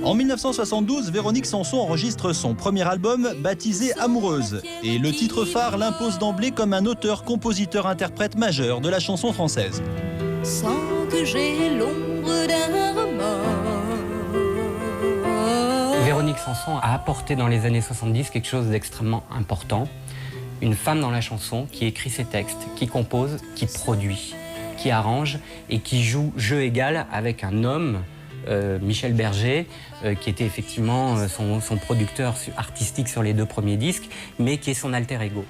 En 1972, Véronique Sanson enregistre son premier album baptisé Amoureuse. Et le titre phare l'impose d'emblée comme un auteur, compositeur, interprète majeur de la chanson française. Sans que j'ai l'ombre d'un remords. Véronique Sanson a apporté dans les années 70 quelque chose d'extrêmement important. Une femme dans la chanson qui écrit ses textes, qui compose, qui produit, qui arrange et qui joue jeu égal avec un homme, Michel Berger, qui était effectivement son producteur artistique sur les 2 premiers disques, mais qui est son alter ego.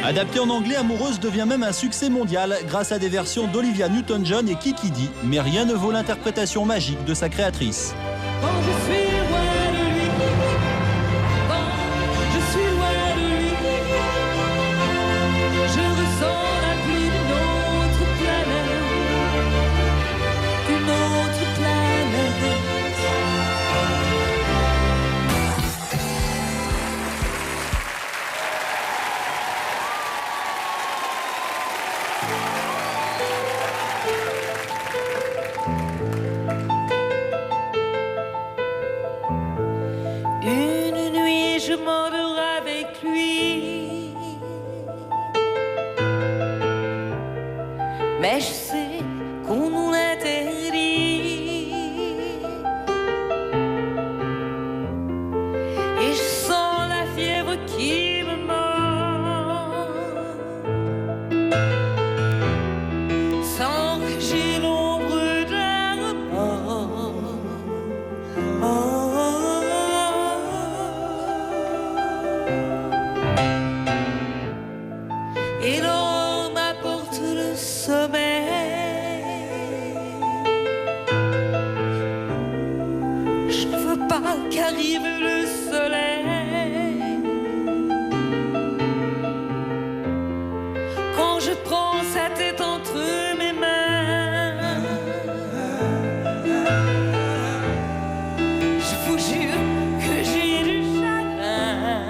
Adapté en anglais, Amoureuse devient même un succès mondial grâce à des versions d'Olivia Newton-John et Kiki Dee. Mais rien ne vaut l'interprétation magique de sa créatrice. Quand je suis loin de lui, quand je suis loin de lui, je ressens la pluie d'une autre planète, d'une autre planète. Une nuit, je m'endors avec lui, mais je sais qu'on nous l'interdit, et je sens la fièvre qui me mord, sans que j'ai l'ombre d'un remords. Et l'on m'apporte le sommeil. Je ne veux pas qu'arrive le soleil. Quand je prends sa tête entre mes mains, je vous jure que j'ai du chagrin.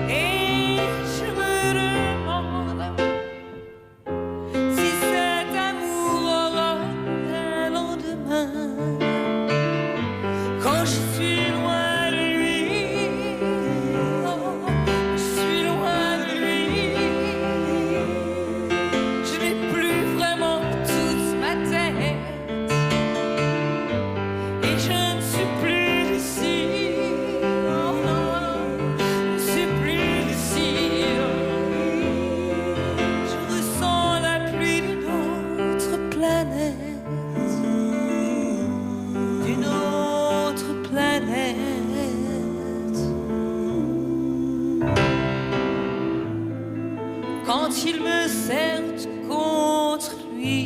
Et je me demande si cet amour aura un lendemain. Quand je suis loin de lui, oh, je suis loin de lui, je n'ai plus vraiment toute ma tête, et je ne suis plus ici, oh non, je ne suis plus ici. Je ressens la pluie d'une autre planète, d'une autre planète. Quand il me serre contre lui,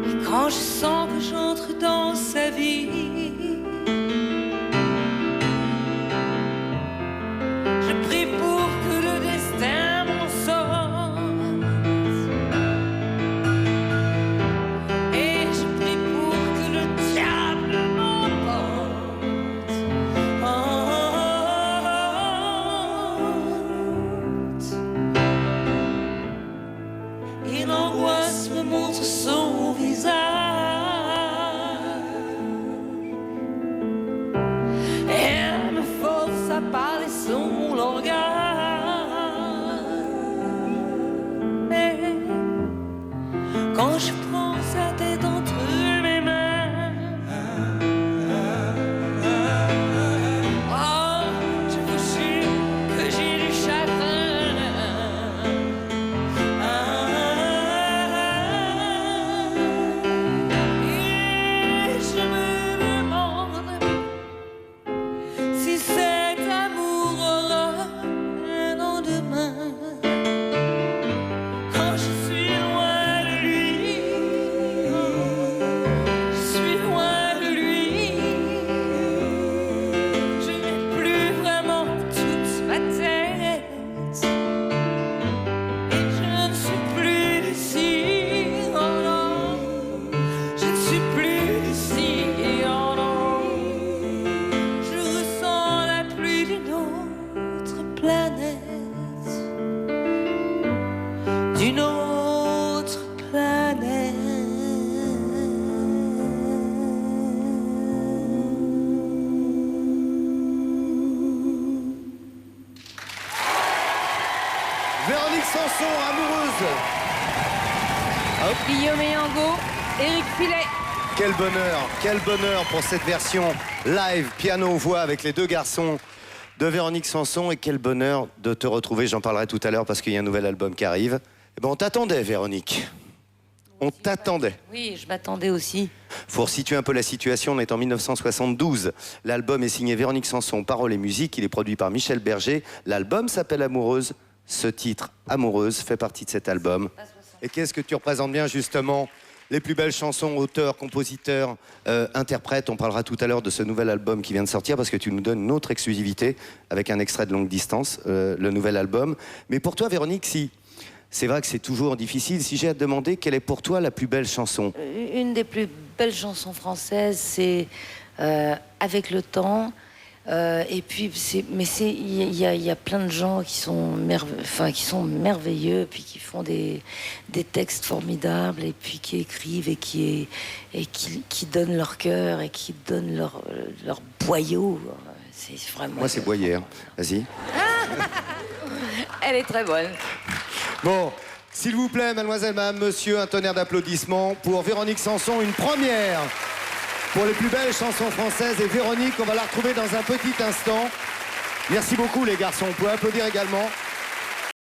et quand je sens que j'entre dans sa vie, je prie pour que le destin m'en sorte, et je prie pour que le diable m'emporte. Oh, d'une autre planète. Véronique Sanson, amoureuse. Guillaume Yango, Éric Filet. Quel bonheur pour cette version live, piano-voix avec les deux garçons de Véronique Sanson. Et quel bonheur de te retrouver, j'en parlerai tout à l'heure parce qu'il y a un nouvel album qui arrive. Eh ben, on t'attendait, Véronique. On t'attendait. Oui, je m'attendais aussi. Faut resituer un peu la situation, on est en 1972. L'album est signé Véronique Sanson, paroles et musique. Il est produit par Michel Berger. L'album s'appelle Amoureuse. Ce titre, Amoureuse, fait partie de cet album. Et qu'est-ce que tu représentes bien, justement, les plus belles chansons, auteurs, compositeurs, interprètes. On parlera tout à l'heure de ce nouvel album qui vient de sortir parce que tu nous donnes une autre exclusivité avec un extrait de Longue Distance, le nouvel album. Mais pour toi, Véronique, si c'est vrai que c'est toujours difficile, si j'ai à te demander quelle est pour toi la plus belle chanson? Une des plus belles chansons françaises, c'est Avec le temps. Et puis, il y a plein de gens qui sont merveilleux, puis qui font des textes formidables, et puis qui écrivent et qui donnent leur cœur et qui donnent leur boyau. C'est vraiment. Moi, c'est Boyer. Vas-y. Elle est très bonne. Bon, s'il vous plaît, mademoiselle, madame, monsieur, un tonnerre d'applaudissements pour Véronique Sanson, une première pour les plus belles chansons françaises. Et Véronique, on va la retrouver dans un petit instant. Merci beaucoup, les garçons. On peut applaudir également.